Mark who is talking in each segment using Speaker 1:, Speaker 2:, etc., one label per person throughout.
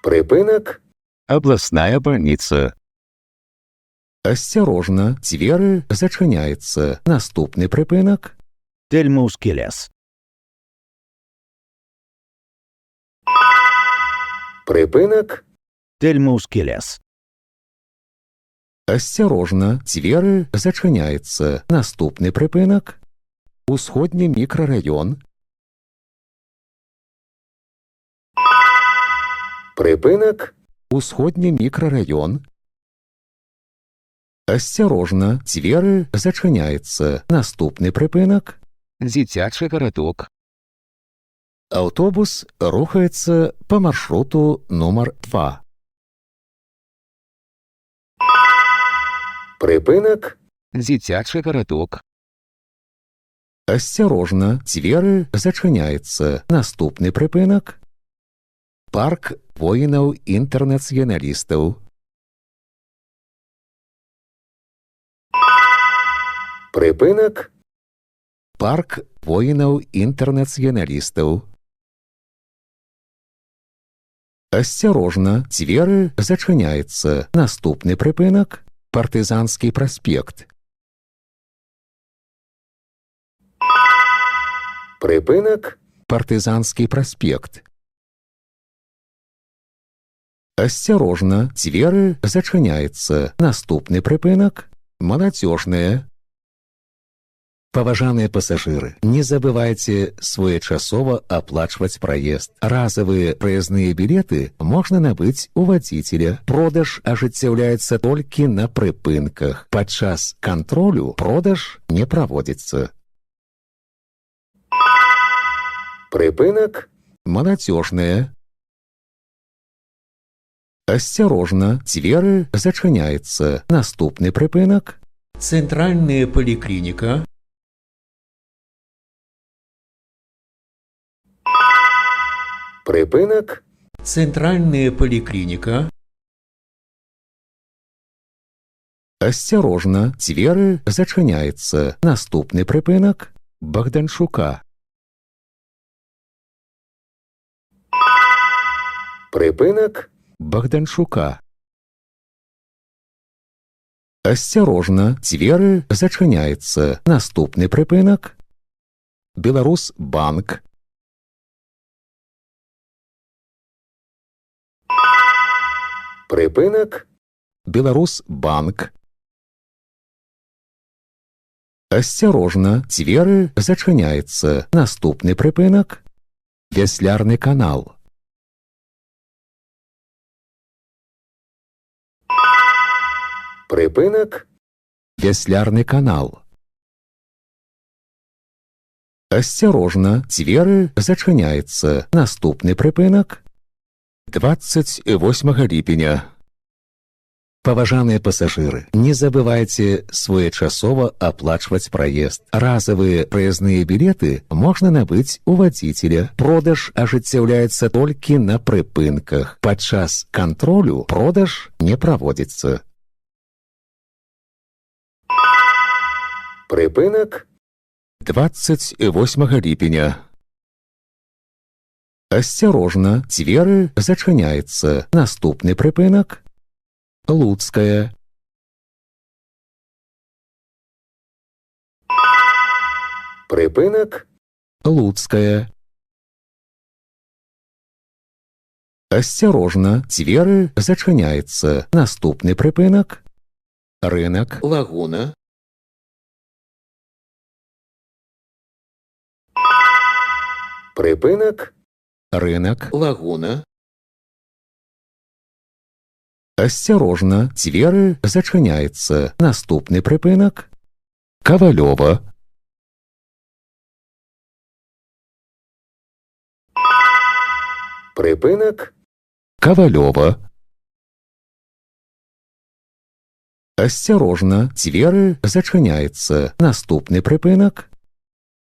Speaker 1: Припинок.
Speaker 2: Областная больница.
Speaker 1: Осторожно, двери зачиняються. Наступний припинок.
Speaker 2: Тельмовский лес.
Speaker 1: Припинок.
Speaker 2: Тельмовский лес.
Speaker 1: Осторожно, двери зачиняються. Наступний припинок. Усходній мікрорайон. Припинок. Усходній мікрорайон. Осторожно, двери зачиняються. Наступний припинок.
Speaker 2: Дитячий городок.
Speaker 1: Автобус рухається по маршруту номер 2. Припинок.
Speaker 2: Дитячий городок.
Speaker 1: Осторожно, двери зачиняються. Наступний припинок. Парк воїнів-інтернаціоналістів. Припинок. Парк воїнів-інтернаціоналістів. Осторожно, двери зачиняються. Наступний припинок. Партизанський проспект. Припинок. Партизанський проспект. Осторожно, двери зачиняються. Наступний припинок. Молодежные. Поважанные пассажиры, не забывайте своечасово оплачивать проезд. Разовые проездные билеты можно набыть у водителя. Продаж ажыццяўляецца толькі на прыпынках. Падчас кантролю продаж не проводится. Прыпынак. Молодежные. Осторожно, двери зачиняються. Наступний припинок. Центральная поликлиника. Припинок. Центральная поликлиника. Осторожно, двери зачиняються. Наступний припинок. Богданчука. Припинок. Богданчука. Осторожно, двери зачиняються. Наступний припинок. Беларусьбанк. Припинок. Беларусьбанк. Осторожно, двери зачиняються. Наступний припинок. Веслярний канал. Припинок. Веслярный канал. Осторожно, двери зачиняються. Наступний припинок. 28 липеня. Поважанные пассажиры, не забывайте своечасово оплачивать проезд. Разовые проездные билеты можно набыть у водителя. Продаж ажыццяўляецца толькі на прыпынках. Падчас кантролю продаж не проводится. Припинок. 28 липеня. Осторожно, двери зачиняються. Наступний припинок. Луцкая. Припинок. Луцкая. Осторожно, двери зачиняються. Наступний припинок. Ринок. Лагуна. Припинок. Рынок. Лагуна. Осторожно, двери зачиняються. Наступний припинок. Ковальова. Припинок. Ковальова. Осторожно, двери зачиняються. Наступний припинок.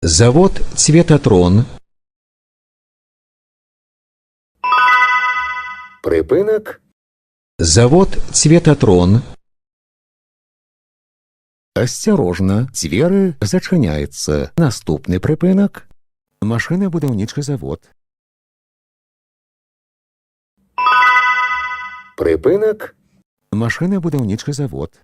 Speaker 1: Завод «Цветотрон». Припинок. Завод «Цветотрон». Осторожно, двери зачиняються. Наступний – машинобудівничий завод. Припынак. Машынабудаўнічы завод.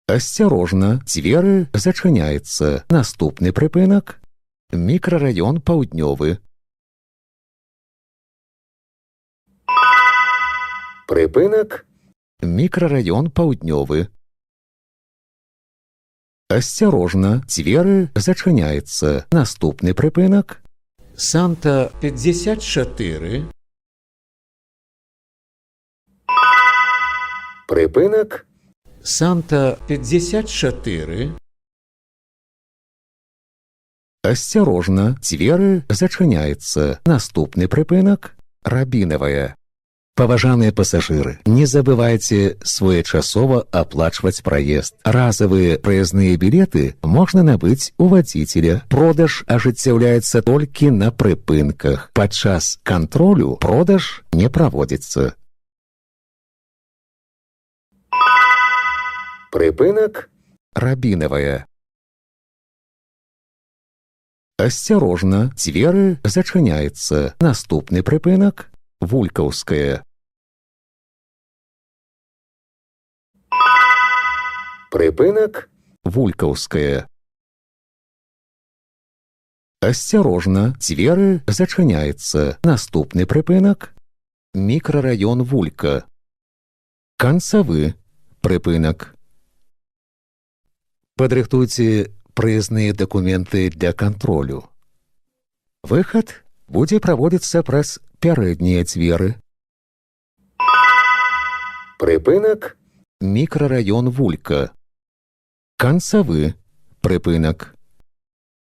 Speaker 1: Асцярожна, дзверы зачыняецца. Наступны прыпынак. Мікрараён паўднёвы. Прыпынак. Мікрараён паўднёвы. Асцярожна, дзверы зачыняецца. Наступны прыпынак. Санта 54. Прыпынак. Санта 54. Асцярожна, дзверы зачыняецца. Наступны прыпынак. Рабінавая. Паважаныя пасажыры, не забывайце своечасова аплачваць праезд. Разавыя праязныя білеты можна набыць у вадзіцеля. Продаж ажыццяўляецца толькі на прыпынках. Падчас кантролю продаж не праводзіцца. Прыпынак. Рабінавая. Асцярожна, дзверы зачыняецца. Наступны прыпынак. Вулькаўская. Прыпынак. Вулькаўская. Асцярожна, дзверы зачыняецца. Наступны прыпынак. Мікрараён Вулька. Канцавы прыпынак. Падрыхтуйце праязныя дакументы для кантролю. Выхад будзе праводзіцца праз пярэднія дзверы. Прыпынак. Мікрараён Вулька. Канцавы прыпынак.